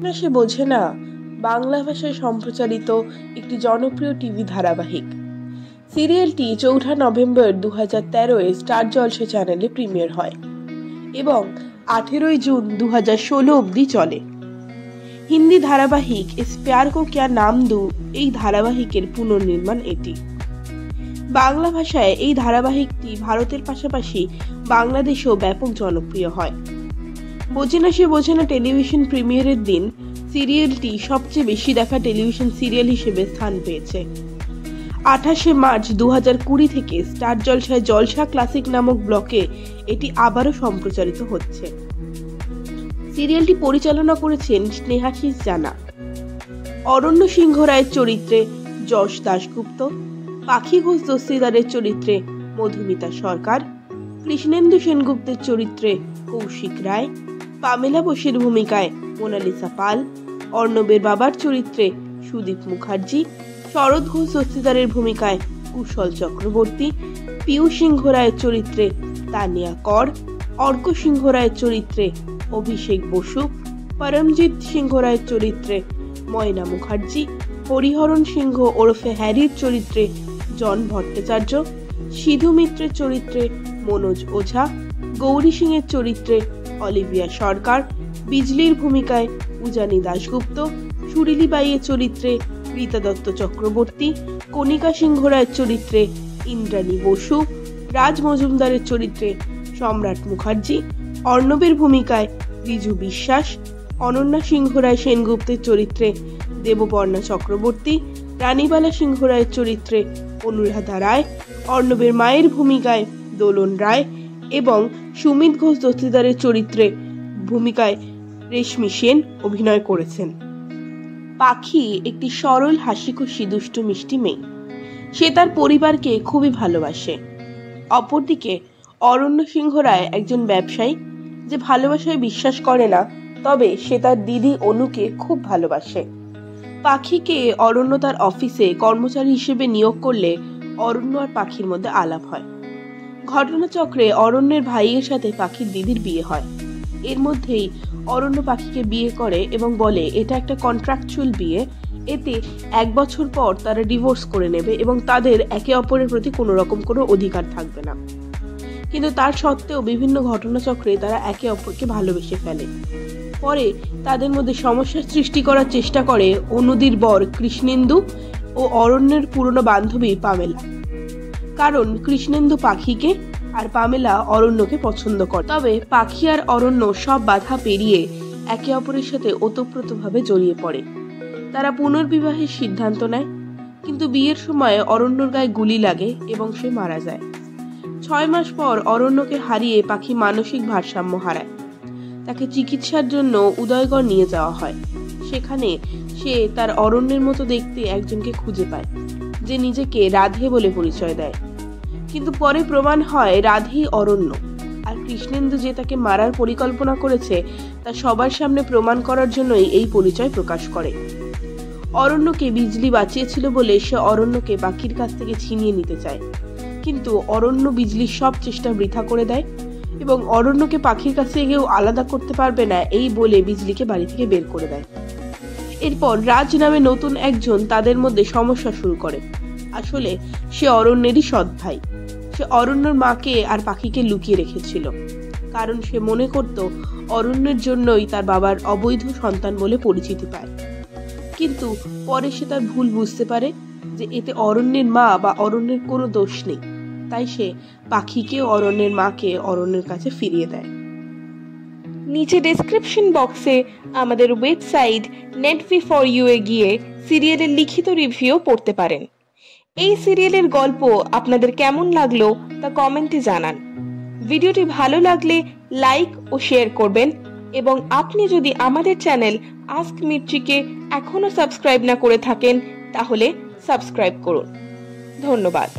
না সে বোঝে না বাংলা ভাষায় সম্প্রচারিত একটি জনপ্রিয় টিভি ধারাবাহিক। সিরিয়ালটি 4 নভেম্বর 2013 স্টার জলসা চ্যানেলে প্রিমিয়ার হয় এবং 18 জুন 2016 অবধি চলে। হিন্দি ধারাবাহিক ইস প্যার কো ক্যা নাম দু এই ধারাবাহিকের পুনর্নির্মাণ এটি। বাংলা ভাষায় এই ধারাবাহিকটি ভারতের পাশাপাশি বাংলাদেশেও ব্যাপক জনপ্রিয় হয়। বোঝে না সে বোঝে না টেলিভিশন প্রিমিয়ারের দিন সিরিয়ালটি সবচেয়ে বেশি দেখা টেলিভিশন সিরিয়াল হিসেবে স্থান পেয়েছে। 28 মার্চ 2020 থেকে স্টার জলসায় জলসা ক্লাসিক নামক ব্লকে এটি আবারও সম্প্রচারিত হচ্ছে। সিরিয়ালটি পরিচালনা করেছেন স্নেহাশিস জানা। অরণ্য সিংহ রায়ের চরিত্রে যশ দাশগুপ্ত, পাখি ঘোষ দস্তিদারের চরিত্রে মধুমিতা সরকার, কৃষ্ণেন্দু সেনগুপ্তের চরিত্রে কৌশিক রায়, পামেলা বোসের ভূমিকায় মোনালিসা পাল, অর্ণবের বাবার চরিত্রে সুদীপ মুখার্জি, শরৎ ঘোষ দস্তিদারের ভূমিকায় কুশল চক্রবর্তী, পীয়ূষ সিংহ রায়ের চরিত্রে তানিয়া কর, অর্ক সিংহ রায়ের চরিত্রে অভিষেক বসু, পরমজিৎ সিংহ রায়ের চরিত্রে ময়না মুখার্জি, হরিহরণ সিংহ ওরফে হ্যারির চরিত্রে জন ভট্টাচার্য, সিধু মিত্রের চরিত্রে মনোজ ওঝা, গৌরী সিংয়ের চরিত্রে অলিভিয়া সরকার, বিজলির ভূমিকায় উজানি দাশগুপ্ত, সুরিলি বাইয়ের চরিত্রে রীতা দত্ত চক্রবর্তী, কণিকা সিংহ রায়ের চরিত্রে ইন্দ্রাণী বসু, রাজ মজুমদারের চরিত্রে সম্রাট মুখার্জি, অর্ণবের ভূমিকায় রিজু বিশ্বাস, অনন্যা সিংহ রায় সেনগুপ্তের চরিত্রে দেববর্ণা চক্রবর্তী, রানীবালা সিংহ রায়ের চরিত্রে অনুরাধা রায়, অর্ণবের মায়ের ভূমিকায় দোলন রায় এবং সুমিত ঘোষ দস্তিদারের চরিত্রে ভূমিকায় রেশমি সেন অভিনয় করেছেন। পাখি একটি সরল হাসিখুশি দুষ্টু মিষ্টি মেয়ে। সে তার পরিবারকে খুবই ভালোবাসে। অপরদিকে অরণ্য সিংহ রায় একজন ব্যবসায়ী যে ভালোবাসায় বিশ্বাস করে না, তবে সে তার দিদি অনুকে খুব ভালোবাসে। পাখিকে অরণ্য তার অফিসে কর্মচারী হিসেবে নিয়োগ করলে অরণ্য আর পাখির মধ্যে আলাপ হয়। ঘটনাচক্রে অরণ্যের ভাইয়ের সাথে পাখির দিদির বিয়ে হয়। এর মধ্যেই অরণ্য পাখিকে বিয়ে করে এবং বলে এটা একটা কন্ট্রাকচুয়াল বিয়ে, এতে 1 বছর পর তারা ডিভোর্স করে নেবে এবং তাদের একে অপরের প্রতি কোনো রকম কোনো অধিকার থাকবে না। কিন্তু তার সত্ত্বেও বিভিন্ন ঘটনাচক্রে তারা একে অপরকে ভালোবেসে ফেলে। পরে তাদের মধ্যে সমস্যার সৃষ্টি করার চেষ্টা করে অনুদির বর কৃষ্ণেন্দু ও অরণ্যের পুরনো বান্ধবী পামেলা। কারণ কৃষ্ণেন্দু পাখিকে আর পামেলা অরণ্যকে পছন্দ করে। তবে পাখি আর অরণ্য সব বাধা পেরিয়ে একে অপরের সাথে ওতপ্রোতভাবে জড়িয়ে পড়ে। তারা পুনর্বিবাহের সিদ্ধান্ত নেয়, কিন্তু বিয়ের সময় অরণ্যর গায়ে গুলি লাগে এবং সে মারা যায়। 6 মাস পর অরণ্যকে হারিয়ে পাখি মানসিক ভারসাম্য হারায়। তাকে চিকিৎসার জন্য উদয়গড় নিয়ে যাওয়া হয়। সেখানে সে তার অরণ্যের মতো দেখতে একজনকে খুঁজে পায়, যে নিজেকে রাধে বলে পরিচয় দেয়। কিন্তু পরে প্রমাণ হয় রাধেই অরণ্য, আর কৃষ্ণেন্দু যে তাকে মারার পরিকল্পনা করেছে তা সবার সামনে প্রমাণ করার জন্যই এই পরিচয় প্রকাশ করে। অরণ্যকে বিজলি বাঁচিয়েছিল বলে সে অরণ্যকে পাখির কাছ থেকে ছিনিয়ে নিতে চায়, কিন্তু অরণ্য বিজলির সব চেষ্টা বৃথা করে দেয় এবং অরণ্যকে পাখির কাছ থেকে কেউ আলাদা করতে পারবে না এই বলে বিজলিকে বাড়ি থেকে বের করে দেয়। এরপর রাজ নামে নতুন একজন তাদের মধ্যে সমস্যা শুরু করে। আসলে সে অরণ্যেরই সৎ ভাই। সে অরণ্যর মাকে আর পাখিকে লুকিয়ে রেখেছিল, কারণ সে মনে করত অরণ্যের জন্যই তার বাবার অবৈধ সন্তান বলে পরিচিতি পায়। কিন্তু পরে সে তার ভুল বুঝতে পারে যে এতে অরণ্যের মা বা অরণ্যের কোনো দোষ নেই, তাই সে পাখিকে অরণ্যের মাকে অরণ্যের কাছে ফিরিয়ে দেয়। নিচে ডেসক্রিপশন বক্সে আমাদের ওয়েবসাইট netv4u এ গিয়ে সিরিয়ালের লিখিত রিভিউ পড়তে পারেন। এই সিরিয়ালের গল্প আপনাদের কেমন লাগলো তা কমেন্টে জানান। ভিডিওটি ভালো লাগলে লাইক ও শেয়ার করবেন এবং আপনি যদি আমাদের চ্যানেল আস্ক মির্চিকে এখনো সাবস্ক্রাইব না করে থাকেন তাহলে সাবস্ক্রাইব করুন। ধন্যবাদ।